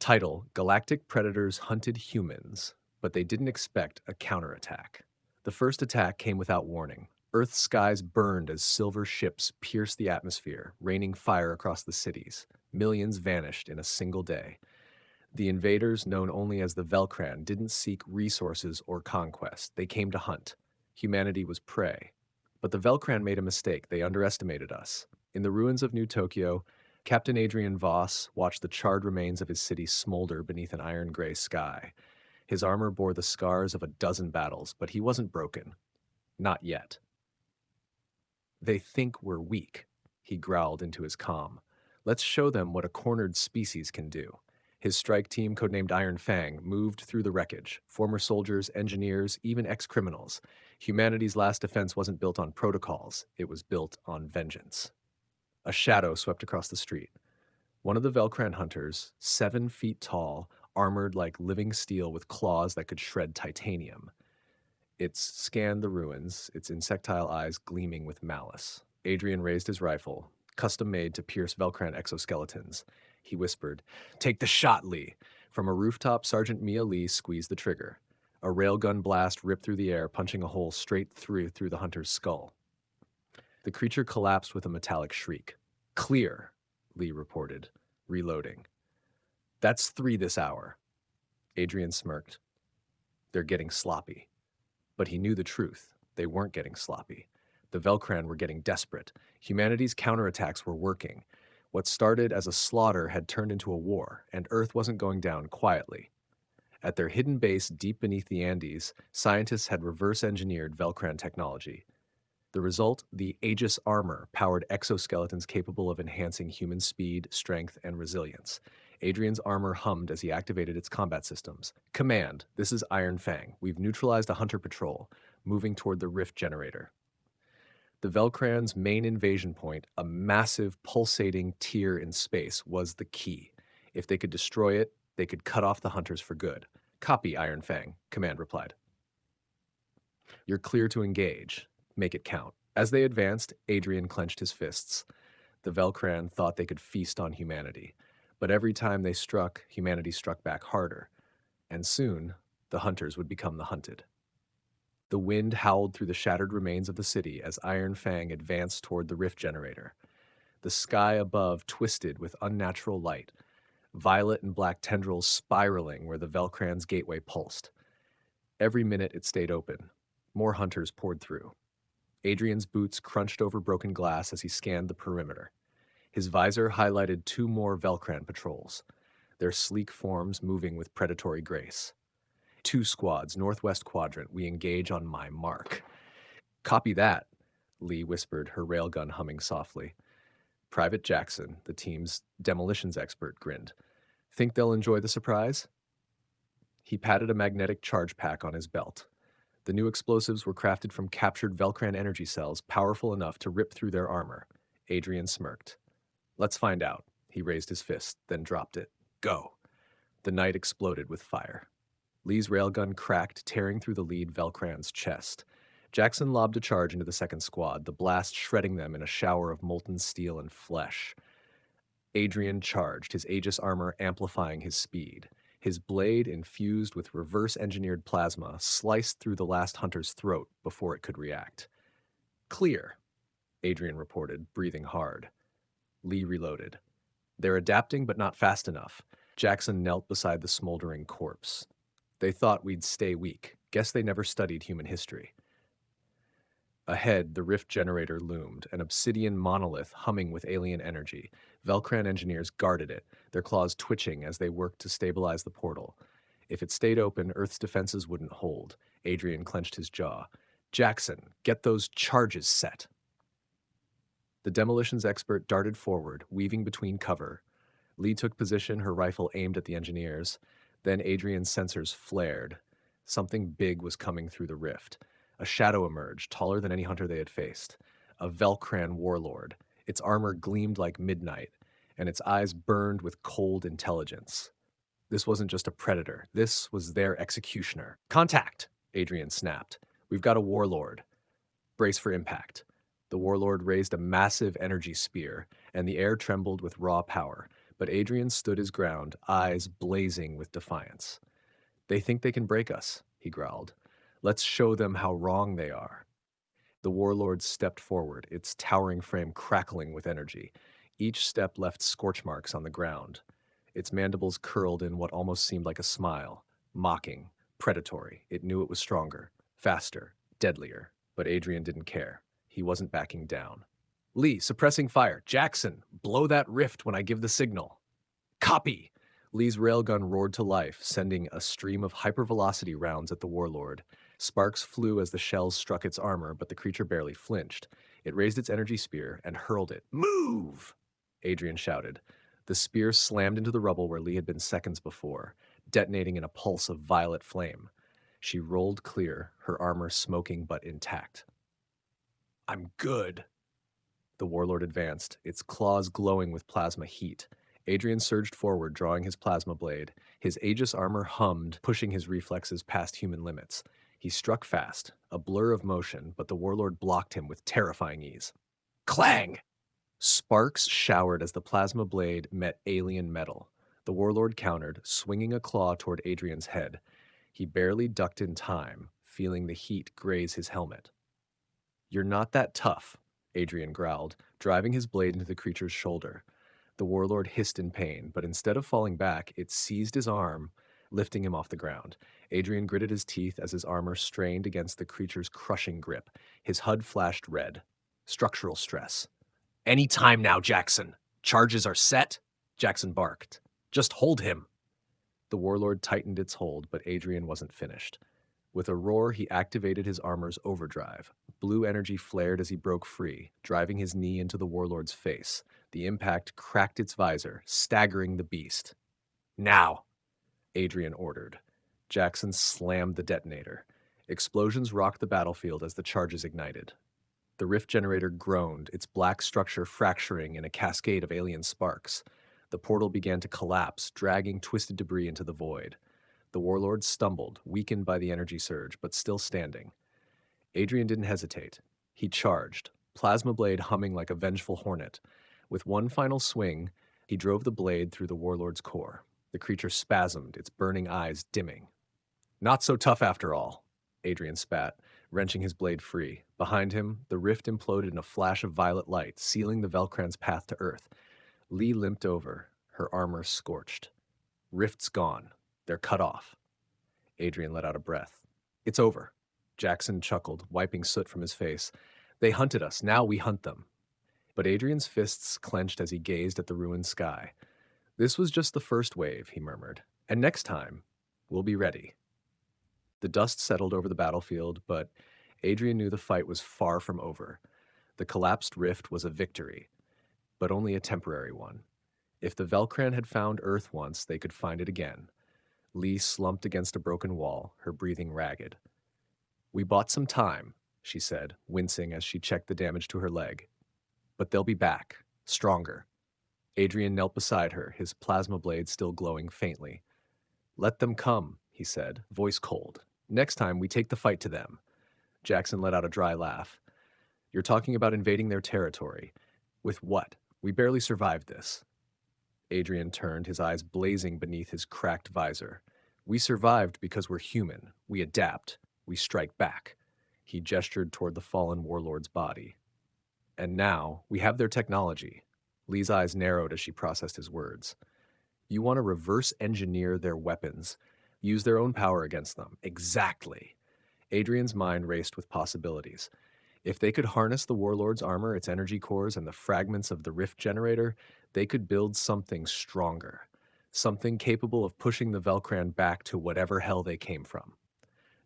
Title: Galactic Predators Hunted Humans, but they didn't expect a counterattack. The first attack came without warning. Earth's skies burned as silver ships pierced the atmosphere, raining fire across the cities. Millions vanished in a single day. The invaders, known only as the Velcran, didn't seek resources or conquest. They came to hunt. Humanity was prey. But the Velcran made a mistake. They underestimated us. In the ruins of New Tokyo, Captain Adrian Voss watched the charred remains of his city smolder beneath an iron-gray sky. His armor bore the scars of a dozen battles, but he wasn't broken. Not yet. They think we're weak, he growled into his calm. Let's show them what a cornered species can do. His strike team, codenamed Iron Fang, moved through the wreckage. Former soldiers, engineers, even ex-criminals. Humanity's last defense wasn't built on protocols. It was built on vengeance. A shadow swept across the street. One of the Velcran hunters, 7 feet tall, armored like living steel with claws that could shred titanium. It scanned the ruins, its insectile eyes gleaming with malice. Adrian raised his rifle, custom made to pierce Velcran exoskeletons. He whispered, "Take the shot, Lee." From a rooftop, Sergeant Mia Lee squeezed the trigger. A railgun blast ripped through the air, punching a hole straight through the hunter's skull. The creature collapsed with a metallic shriek. "Clear," Lee reported, reloading. "That's 3 this hour." Adrian smirked. "They're getting sloppy." But he knew the truth. They weren't getting sloppy. The Velcran were getting desperate. Humanity's counterattacks were working. What started as a slaughter had turned into a war, and Earth wasn't going down quietly. At their hidden base deep beneath the Andes, scientists had reverse-engineered Velcran technology. The result, the Aegis armor, powered exoskeletons capable of enhancing human speed, strength, and resilience. Adrian's armor hummed as he activated its combat systems. "Command, this is Iron Fang. We've neutralized a hunter patrol, moving toward the rift generator." The Velcran's main invasion point, a massive, pulsating tier in space, was the key. If they could destroy it, they could cut off the hunters for good. "Copy, Iron Fang," Command replied. "You're clear to engage. Make it count." As they advanced, Adrian clenched his fists. The Velcran thought they could feast on humanity. But every time they struck, humanity struck back harder. And soon, the hunters would become the hunted. The wind howled through the shattered remains of the city as Iron Fang advanced toward the rift generator. The sky above twisted with unnatural light, violet and black tendrils spiraling where the Velcran's gateway pulsed. Every minute it stayed open. More hunters poured through. Adrian's boots crunched over broken glass as he scanned the perimeter. His visor highlighted 2 more Velcran patrols, their sleek forms moving with predatory grace. "2 squads, northwest quadrant. We engage on my mark." "Copy that," Lee whispered, her railgun humming softly. Private Jackson, the team's demolitions expert, grinned. "Think they'll enjoy the surprise?" He patted a magnetic charge pack on his belt. The new explosives were crafted from captured Velcran energy cells, powerful enough to rip through their armor. Adrian smirked. "Let's find out." He raised his fist, then dropped it. "Go." The night exploded with fire. Lee's railgun cracked, tearing through the lead Velcran's chest. Jackson lobbed a charge into the second squad, the blast shredding them in a shower of molten steel and flesh. Adrian charged, his Aegis armor amplifying his speed. His blade, infused with reverse-engineered plasma, sliced through the last hunter's throat before it could react. "Clear," Adrian reported, breathing hard. Lee reloaded. "They're adapting, but not fast enough." Jackson knelt beside the smoldering corpse. "They thought we'd stay weak. Guess they never studied human history." Ahead, the rift generator loomed, an obsidian monolith humming with alien energy. Velcran engineers guarded it, their claws twitching as they worked to stabilize the portal. If it stayed open, Earth's defenses wouldn't hold. Adrian clenched his jaw. "Jackson, get those charges set." The demolitions expert darted forward, weaving between cover. Lee took position, her rifle aimed at the engineers. Then Adrian's sensors flared. Something big was coming through the rift. A shadow emerged, taller than any hunter they had faced. A Velcran warlord. Its armor gleamed like midnight, and its eyes burned with cold intelligence. This wasn't just a predator. This was their executioner. "Contact!" Adrian snapped. "We've got a warlord. Brace for impact." The warlord raised a massive energy spear, and the air trembled with raw power. But Adrian stood his ground, eyes blazing with defiance. "They think they can break us," he growled. "Let's show them how wrong they are." The warlord stepped forward, its towering frame crackling with energy. Each step left scorch marks on the ground. Its mandibles curled in what almost seemed like a smile, mocking, predatory. It knew it was stronger, faster, deadlier. But Adrian didn't care. He wasn't backing down. "Lee, suppressing fire. Jackson, blow that rift when I give the signal." "Copy!" Lee's railgun roared to life, sending a stream of hypervelocity rounds at the warlord. Sparks flew as the shells struck its armor, but the creature barely flinched. It raised its energy spear and hurled it. "Move!" Adrian shouted. The spear slammed into the rubble where Lee had been seconds before, detonating in a pulse of violet flame. She rolled clear, her armor smoking but intact. "I'm good." The warlord advanced, its claws glowing with plasma heat. Adrian surged forward, drawing his plasma blade. His Aegis armor hummed, pushing his reflexes past human limits. He struck fast, a blur of motion, but the warlord blocked him with terrifying ease. Clang! Sparks showered as the plasma blade met alien metal. The warlord countered, swinging a claw toward Adrian's head. He barely ducked in time, feeling the heat graze his helmet. "You're not that tough," Adrian growled, driving his blade into the creature's shoulder. The warlord hissed in pain, but instead of falling back, it seized his arm, lifting him off the ground. Adrian gritted his teeth as his armor strained against the creature's crushing grip. His HUD flashed red. Structural stress. "Any time now, Jackson. Charges are set," Jackson barked. "Just hold him." The warlord tightened its hold, but Adrian wasn't finished. With a roar, he activated his armor's overdrive. Blue energy flared as he broke free, driving his knee into the warlord's face. The impact cracked its visor, staggering the beast. "Now," Adrian ordered. Jackson slammed the detonator. Explosions rocked the battlefield as the charges ignited. The rift generator groaned, its black structure fracturing in a cascade of alien sparks. The portal began to collapse, dragging twisted debris into the void. The warlord stumbled, weakened by the energy surge, but still standing. Adrian didn't hesitate. He charged, plasma blade humming like a vengeful hornet. With one final swing, he drove the blade through the warlord's core. The creature spasmed, its burning eyes dimming. "Not so tough after all," Adrian spat, wrenching his blade free. Behind him, the rift imploded in a flash of violet light, sealing the Velcran's path to Earth. Lee limped over, her armor scorched. "Rift's gone. They're cut off." Adrian let out a breath. "It's over." Jackson chuckled, wiping soot from his face. "They hunted us, now we hunt them." But Adrian's fists clenched as he gazed at the ruined sky. "This was just the first wave," he murmured. "And next time, we'll be ready." The dust settled over the battlefield, but Adrian knew the fight was far from over. The collapsed rift was a victory, but only a temporary one. If the Velcran had found Earth once, they could find it again. Lee slumped against a broken wall, her breathing ragged. "We bought some time," she said, wincing as she checked the damage to her leg. "But they'll be back, stronger." Adrian knelt beside her, his plasma blade still glowing faintly. "Let them come," he said, voice cold. "Next time, we take the fight to them." Jackson let out a dry laugh. "You're talking about invading their territory. With what? We barely survived this." Adrian turned, his eyes blazing beneath his cracked visor. "We survived because we're human. We adapt. We strike back." He gestured toward the fallen warlord's body. "And now, we have their technology." Lee's eyes narrowed as she processed his words. "You want to reverse engineer their weapons, use their own power against them." "Exactly." Adrian's mind raced with possibilities. If they could harness the warlord's armor, its energy cores, and the fragments of the rift generator, they could build something stronger. Something capable of pushing the Velcran back to whatever hell they came from.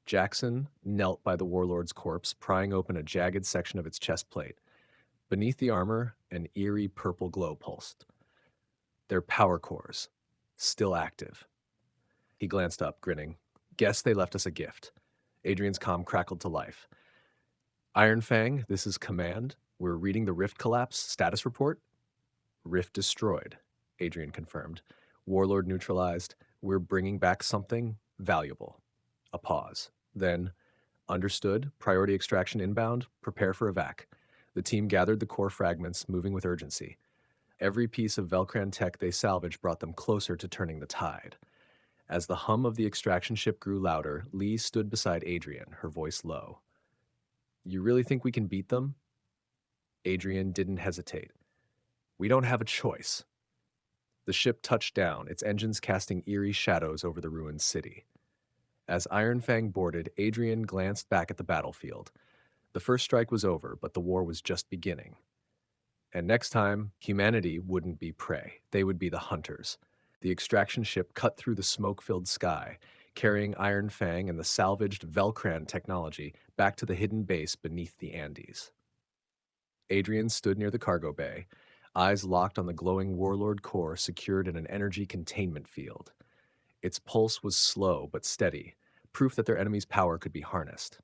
Jackson knelt by the warlord's corpse, prying open a jagged section of its chest plate. Beneath the armor, an eerie purple glow pulsed. Their power cores, still active. He glanced up, grinning. "Guess they left us a gift." Adrian's comm crackled to life. "Iron Fang, this is Command. We're reading the Rift collapse status report." "Rift destroyed," Adrian confirmed. "Warlord neutralized. We're bringing back something valuable." A pause. Then, "Understood. Priority extraction inbound. Prepare for evac." The team gathered the core fragments, moving with urgency. Every piece of Velcran tech they salvaged brought them closer to turning the tide. As the hum of the extraction ship grew louder, Lee stood beside Adrian, her voice low. You really think we can beat them? Adrian didn't hesitate. We don't have a choice. The ship touched down, its engines casting eerie shadows over the ruined city. As Iron Fang boarded, Adrian glanced back at the battlefield. The first strike was over, but the war was just beginning. And next time, humanity wouldn't be prey. They would be the hunters. The extraction ship cut through the smoke-filled sky, carrying Iron Fang and the salvaged Velcran technology back to the hidden base beneath the Andes. Adrian stood near the cargo bay, eyes locked on the glowing warlord core secured in an energy containment field. Its pulse was slow but steady, proof that their enemy's power could be harnessed.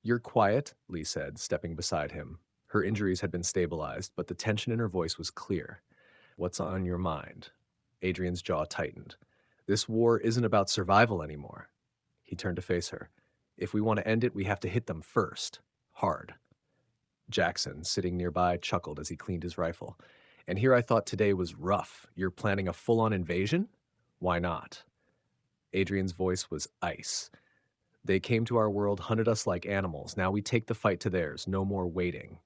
You're quiet, Lee said, stepping beside him. Her injuries had been stabilized, but the tension in her voice was clear. What's on your mind? Adrian's jaw tightened. This war isn't about survival anymore. He turned to face her. If we want to end it, we have to hit them first. Hard. Jackson, sitting nearby, chuckled as he cleaned his rifle. And here I thought today was rough. You're planning a full-on invasion? Why not? Adrian's voice was ice. They came to our world, hunted us like animals. Now we take the fight to theirs. No more waiting.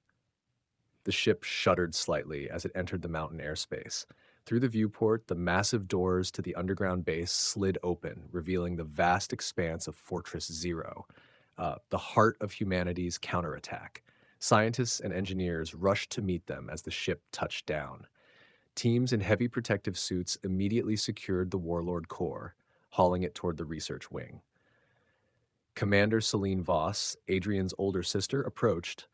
The ship shuddered slightly as it entered the mountain airspace. Through the viewport, the massive doors to the underground base slid open, revealing the vast expanse of Fortress Zero, the heart of humanity's counterattack. Scientists and engineers rushed to meet them as the ship touched down. Teams in heavy protective suits immediately secured the warlord core, hauling it toward the research wing. Commander Celine Voss, Adrian's older sister, approached,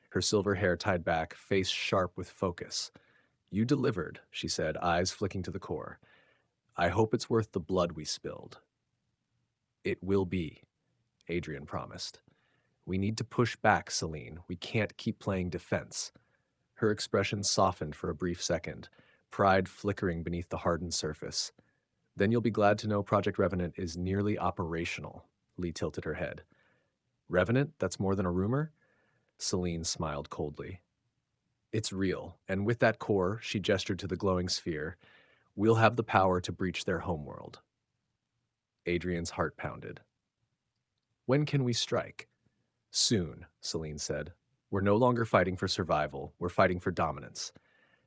her silver hair tied back, face sharp with focus. You delivered, she said, eyes flicking to the core. I hope it's worth the blood we spilled. It will be, Adrian promised. We need to push back, Celine. We can't keep playing defense. Her expression softened for a brief second, pride flickering beneath the hardened surface. Then you'll be glad to know Project Revenant is nearly operational. Lee tilted her head. Revenant? That's more than a rumor? Celine smiled coldly. It's real, and with that core, she gestured to the glowing sphere, we'll have the power to breach their homeworld. Adrian's heart pounded. When can we strike? Soon, Celine said. We're no longer fighting for survival, we're fighting for dominance.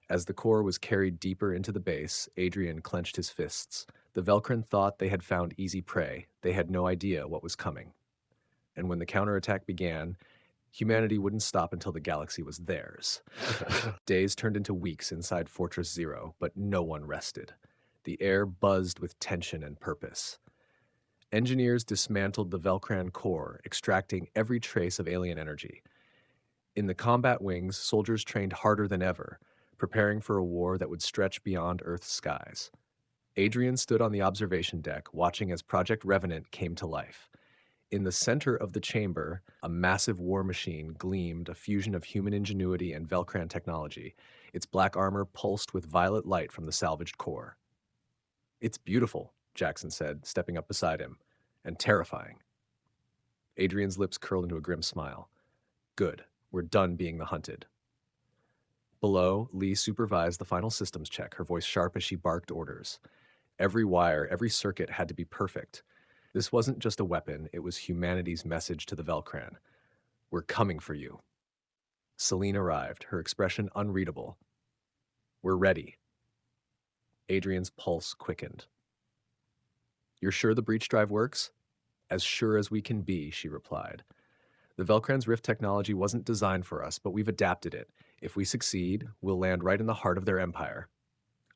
As the core was carried deeper into the base, Adrian clenched his fists. The Velcran thought they had found easy prey. They had no idea what was coming. And when the counterattack began, humanity wouldn't stop until the galaxy was theirs. Days turned into weeks inside Fortress Zero, but no one rested. The air buzzed with tension and purpose. Engineers dismantled the Velcran core, extracting every trace of alien energy. In the combat wings, soldiers trained harder than ever, preparing for a war that would stretch beyond Earth's skies. Adrian stood on the observation deck, watching as Project Revenant came to life. In the center of the chamber, a massive war machine gleamed, a fusion of human ingenuity and Velcran technology. Its black armor pulsed with violet light from the salvaged core. It's beautiful, Jackson said, stepping up beside him, and terrifying. Adrian's lips curled into a grim smile. Good, we're done being the hunted. Below, Lee supervised the final systems check, her voice sharp as she barked orders. Every wire, every circuit had to be perfect. This wasn't just a weapon, it was humanity's message to the Velcran. We're coming for you. Celine arrived, her expression unreadable. We're ready. Adrian's pulse quickened. You're sure the breach drive works? As sure as we can be, she replied. The Velcran's rift technology wasn't designed for us, but we've adapted it. If we succeed, we'll land right in the heart of their empire.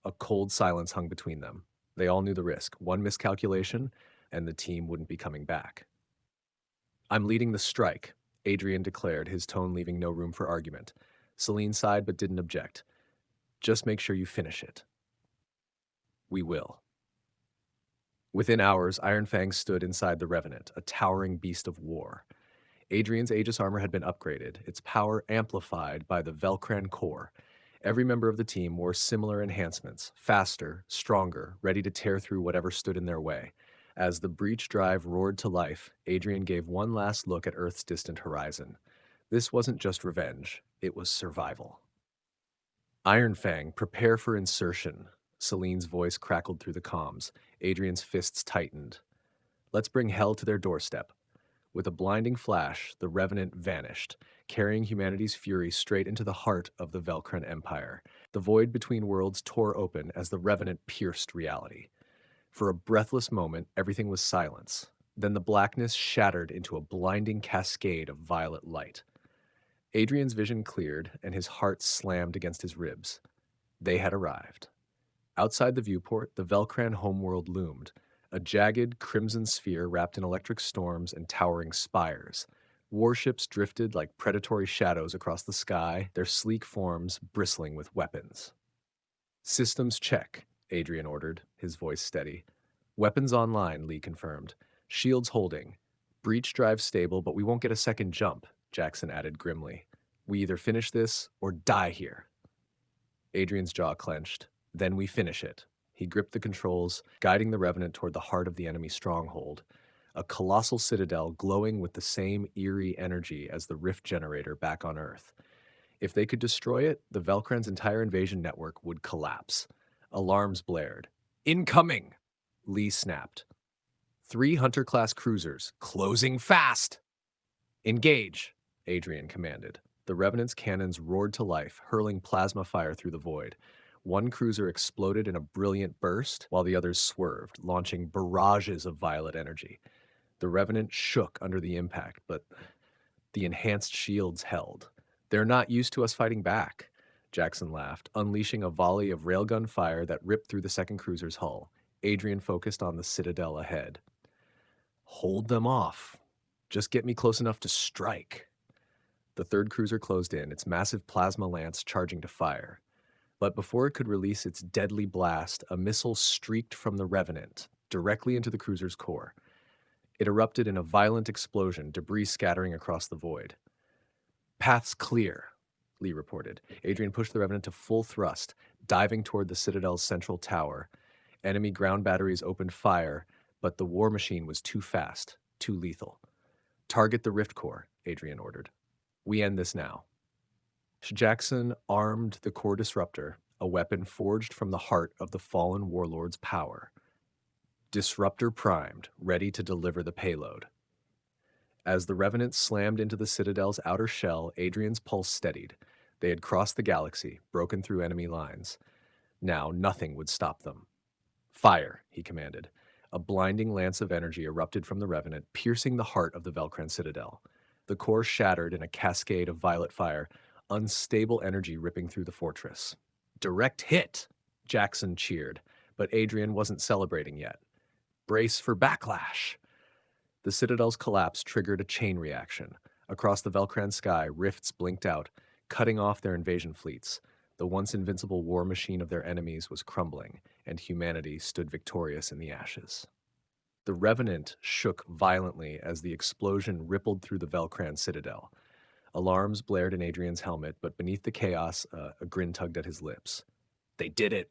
A cold silence hung between them. They all knew the risk. One miscalculation, and the team wouldn't be coming back. I'm leading the strike, Adrian declared, his tone leaving no room for argument. Celine sighed but didn't object. Just make sure you finish it. We will. Within hours, Iron Fang stood inside the Revenant, a towering beast of war. Adrian's Aegis armor had been upgraded, its power amplified by the Velcran core. Every member of the team wore similar enhancements, faster, stronger, ready to tear through whatever stood in their way. As the breach drive roared to life, Adrian gave one last look at Earth's distant horizon. This wasn't just revenge, it was survival. Iron Fang, prepare for insertion. Celine's voice crackled through the comms. Adrian's fists tightened. Let's bring hell to their doorstep. With a blinding flash, the Revenant vanished, carrying humanity's fury straight into the heart of the Velcran Empire. The void between worlds tore open as the Revenant pierced reality. For a breathless moment, everything was silence. Then the blackness shattered into a blinding cascade of violet light. Adrian's vision cleared, and his heart slammed against his ribs. They had arrived. Outside the viewport, the Velcran homeworld loomed, a jagged crimson sphere wrapped in electric storms and towering spires. Warships drifted like predatory shadows across the sky, their sleek forms bristling with weapons. Systems check, Adrian ordered, his voice steady. Weapons online, Lee confirmed. Shields holding. Breach drive stable, but we won't get a second jump, Jackson added grimly. We either finish this or die here. Adrian's jaw clenched. Then we finish it. He gripped the controls, guiding the Revenant toward the heart of the enemy stronghold, a colossal citadel glowing with the same eerie energy as the rift generator back on Earth. If they could destroy it, the Velcran's entire invasion network would collapse. Alarms blared. Incoming! Lee snapped. 3 Hunter-class cruisers, closing fast! Engage, Adrian commanded. The Revenant's cannons roared to life, hurling plasma fire through the void. One cruiser exploded in a brilliant burst, while the others swerved, launching barrages of violet energy. The Revenant shook under the impact, but the enhanced shields held. They're not used to us fighting back, Jackson laughed, unleashing a volley of railgun fire that ripped through the second cruiser's hull. Adrian focused on the citadel ahead. Hold them off. Just get me close enough to strike. The third cruiser closed in, its massive plasma lance charging to fire. But before it could release its deadly blast, a missile streaked from the Revenant, directly into the cruiser's core. It erupted in a violent explosion, debris scattering across the void. Path's clear, Lee reported. Adrian pushed the Revenant to full thrust, diving toward the Citadel's central tower. Enemy ground batteries opened fire, but the war machine was too fast, too lethal. Target the rift core, Adrian ordered. We end this now. Jackson armed the core disruptor, a weapon forged from the heart of the fallen warlord's power. Disruptor primed, ready to deliver the payload. As the Revenant slammed into the Citadel's outer shell, Adrian's pulse steadied. They had crossed the galaxy, broken through enemy lines. Now nothing would stop them. Fire, he commanded. A blinding lance of energy erupted from the Revenant, piercing the heart of the Velcran Citadel. The core shattered in a cascade of violet fire, unstable energy ripping through the fortress. Direct hit, Jackson cheered, but Adrian wasn't celebrating yet. Brace for backlash. The Citadel's collapse triggered a chain reaction. Across the Velcran sky, rifts blinked out, cutting off their invasion fleets. The once invincible war machine of their enemies was crumbling, and humanity stood victorious in the ashes. The Revenant shook violently as the explosion rippled through the Velcran citadel. Alarms blared in Adrian's helmet, but beneath the chaos, a grin tugged at his lips. They did it.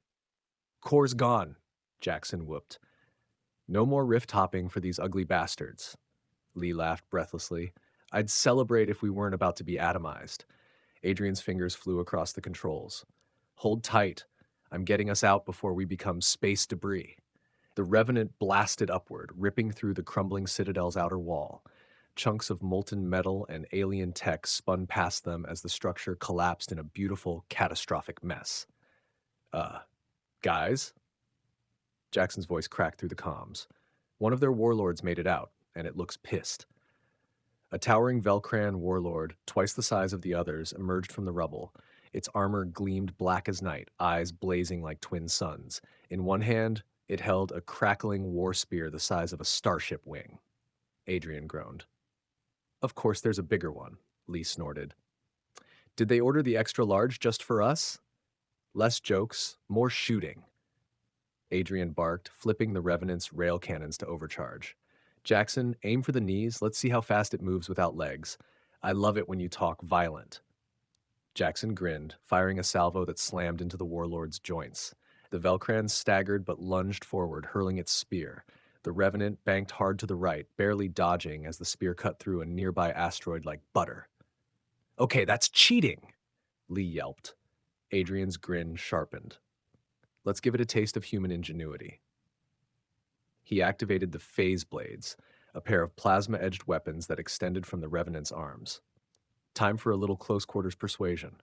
Core's gone, Jackson whooped. No more rift hopping for these ugly bastards. Lee laughed breathlessly. I'd celebrate if we weren't about to be atomized. Adrian's fingers flew across the controls. Hold tight. I'm getting us out before we become space debris. The Revenant blasted upward, ripping through the crumbling citadel's outer wall. Chunks of molten metal and alien tech spun past them as the structure collapsed in a beautiful, catastrophic mess. Guys? Jackson's voice cracked through the comms. One of their warlords made it out, and it looks pissed. A towering Velcran warlord, twice the size of the others, emerged from the rubble. Its armor gleamed black as night, eyes blazing like twin suns. In one hand, it held a crackling war spear the size of a starship wing. Adrian groaned. Of course there's a bigger one, Lee snorted. Did they order the extra large just for us? Less jokes, more shooting. Adrian barked, flipping the Revenant's rail cannons to overcharge. Jackson, aim for the knees. Let's see how fast it moves without legs. I love it when you talk violent. Jackson grinned, firing a salvo that slammed into the warlord's joints. The Velcran staggered but lunged forward, hurling its spear. The Revenant banked hard to the right, barely dodging as the spear cut through a nearby asteroid like butter. Okay, that's cheating, Lee yelped. Adrian's grin sharpened. Let's give it a taste of human ingenuity. He activated the phase blades, a pair of plasma-edged weapons that extended from the Revenant's arms. Time for a little close-quarters persuasion.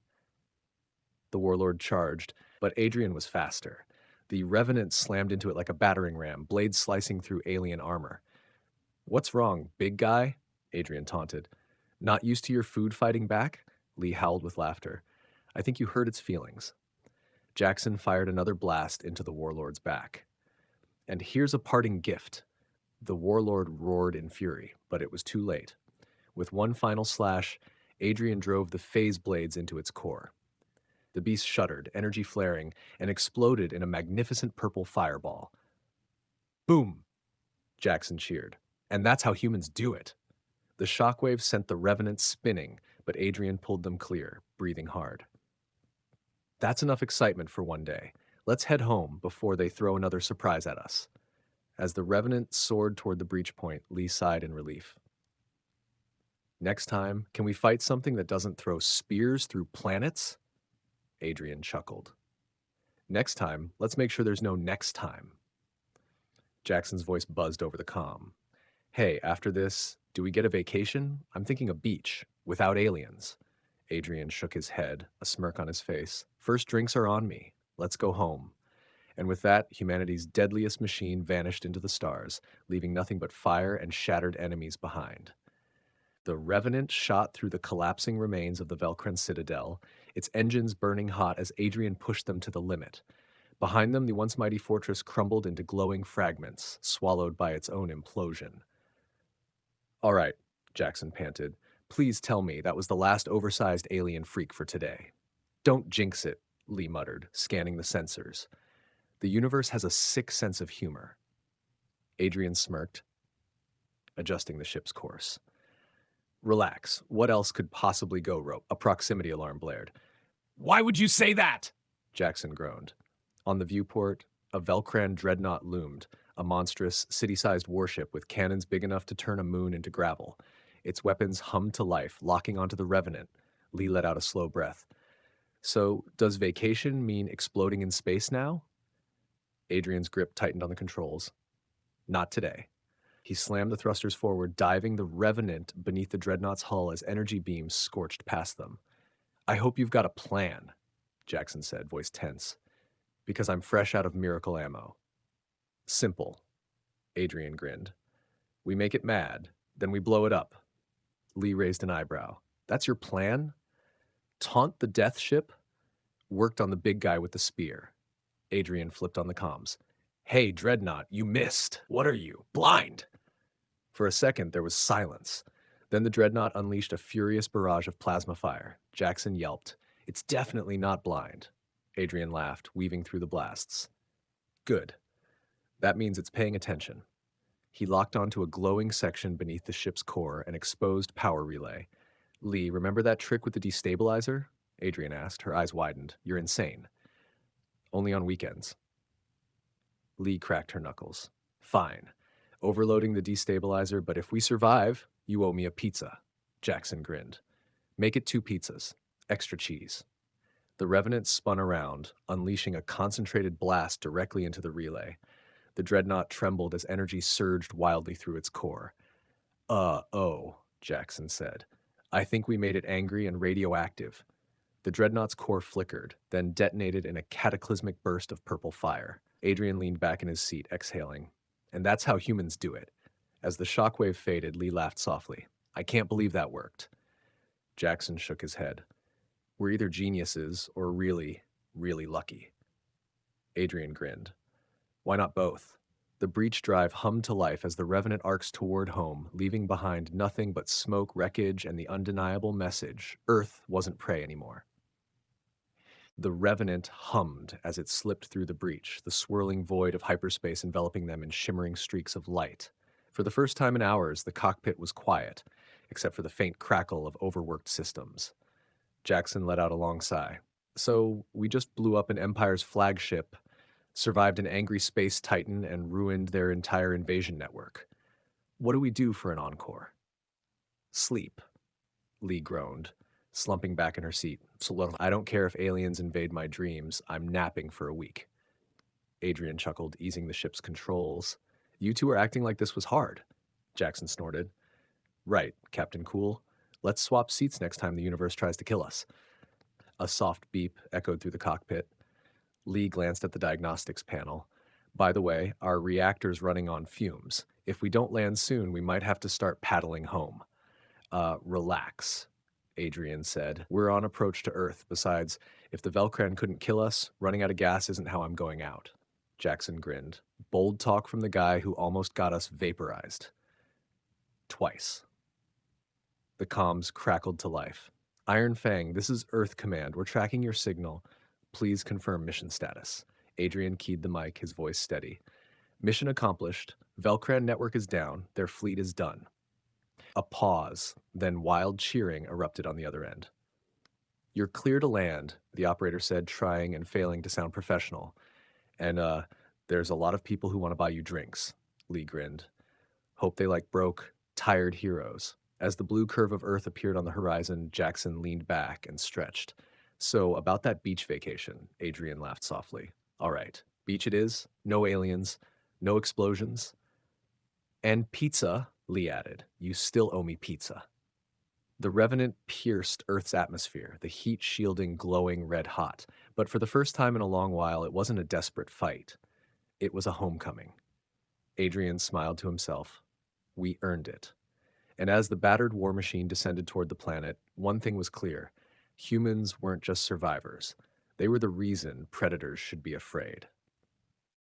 The warlord charged, but Adrian was faster. The Revenant slammed into it like a battering ram, blades slicing through alien armor. What's wrong, big guy? Adrian taunted. Not used to your food fighting back? Lee howled with laughter. I think you hurt its feelings. Jackson fired another blast into the warlord's back. And here's a parting gift. The warlord roared in fury, but it was too late. With one final slash, Adrian drove the phase blades into its core. The beast shuddered, energy flaring, and exploded in a magnificent purple fireball. Boom! Jackson cheered. And that's how humans do it. The shockwave sent the Revenant spinning, but Adrian pulled them clear, breathing hard. That's enough excitement for one day. Let's head home before they throw another surprise at us. As the Revenant soared toward the breach point, Lee sighed in relief. Next time, can we fight something that doesn't throw spears through planets? Adrian chuckled. Next time, let's make sure there's no next time. Jackson's voice buzzed over the comm. Hey, after this, do we get a vacation? I'm thinking a beach, without aliens. Adrian shook his head, a smirk on his face. First drinks are on me. Let's go home. And with that, humanity's deadliest machine vanished into the stars, leaving nothing but fire and shattered enemies behind. The Revenant shot through the collapsing remains of the Velcren Citadel, its engines burning hot as Adrian pushed them to the limit. Behind them, the once mighty fortress crumbled into glowing fragments, swallowed by its own implosion. All right, Jackson panted. Please tell me that was the last oversized alien freak for today. Don't jinx it, Lee muttered, scanning the sensors. The universe has a sick sense of humor. Adrian smirked, adjusting the ship's course. Relax. What else could possibly go wrong? A proximity alarm blared. Why would you say that? Jackson groaned. On the viewport, a Velcran dreadnought loomed, a monstrous, city-sized warship with cannons big enough to turn a moon into gravel. Its weapons hummed to life, locking onto the Revenant. Lee let out a slow breath. So, does vacation mean exploding in space now? Adrian's grip tightened on the controls. Not today. He slammed the thrusters forward, diving the Revenant beneath the dreadnought's hull as energy beams scorched past them. I hope you've got a plan, Jackson said, voice tense. Because I'm fresh out of miracle ammo. Simple. Adrian grinned. We make it mad, then we blow it up. Lee raised an eyebrow. That's your plan? Taunt the death ship? Worked on the big guy with the spear. Adrian flipped on the comms. Hey, Dreadnought, you missed. What are you, blind? For a second, there was silence. Then the Dreadnought unleashed a furious barrage of plasma fire. Jackson yelped. It's definitely not blind. Adrian laughed, weaving through the blasts. Good. That means it's paying attention. He locked onto a glowing section beneath the ship's core, an exposed power relay. Lee, remember that trick with the destabilizer? Adrian asked, her eyes widened. You're insane. Only on weekends. Lee cracked her knuckles. Fine. Overloading the destabilizer, but if we survive, you owe me a pizza. Jackson grinned. Make it 2 pizzas. Extra cheese. The Revenant spun around, unleashing a concentrated blast directly into the relay. The dreadnought trembled as energy surged wildly through its core. Oh, Jackson said. I think we made it angry and radioactive. The dreadnought's core flickered, then detonated in a cataclysmic burst of purple fire. Adrian leaned back in his seat, exhaling. And that's how humans do it. As the shockwave faded, Lee laughed softly. I can't believe that worked. Jackson shook his head. We're either geniuses or really, really lucky. Adrian grinned. Why not both? The breach drive hummed to life as the Revenant arcs toward home, leaving behind nothing but smoke, wreckage, and the undeniable message: Earth wasn't prey anymore. The Revenant hummed as it slipped through the breach, the swirling void of hyperspace enveloping them in shimmering streaks of light. For the first time in hours, the cockpit was quiet, except for the faint crackle of overworked systems. Jackson let out a long sigh. So, we just blew up an Empire's flagship, survived an angry space titan, and ruined their entire invasion network. What do we do for an encore? Sleep, Lee groaned. slumping back in her seat. "So, I don't care if aliens invade my dreams. I'm napping for a week." Adrian chuckled, easing the ship's controls. "You two are acting like this was hard," Jackson snorted. "Right, Captain Cool. Let's swap seats next time the universe tries to kill us." A soft beep echoed through the cockpit. Lee glanced at the diagnostics panel. "By the way, our reactor's running on fumes. If we don't land soon, we might have to start paddling home." Relax," Adrian said. "We're on approach to Earth. Besides, if the Velcran couldn't kill us, running out of gas isn't how I'm going out." Jackson grinned. Bold talk from the guy who almost got us vaporized. Twice. The comms crackled to life. "Iron Fang, this is Earth Command. We're tracking your signal. Please confirm mission status." Adrian keyed the mic, his voice steady. "Mission accomplished. Velcran network is down. Their fleet is done." A pause, then wild cheering erupted on the other end. "You're clear to land," the operator said, trying and failing to sound professional. "And, there's a lot of people who want to buy you drinks." Lee grinned. "Hope they like broke, tired heroes." As the blue curve of Earth appeared on the horizon, Jackson leaned back and stretched. "So, about that beach vacation," Adrian laughed softly. "All right, beach it is, no aliens, no explosions." "And pizza," Lee added. "You still owe me pizza." The Revenant pierced Earth's atmosphere, the heat shielding glowing red hot. But for the first time in a long while, it wasn't a desperate fight. It was a homecoming. Adrian smiled to himself. We earned it. And as the battered war machine descended toward the planet, one thing was clear. Humans weren't just survivors. They were the reason predators should be afraid.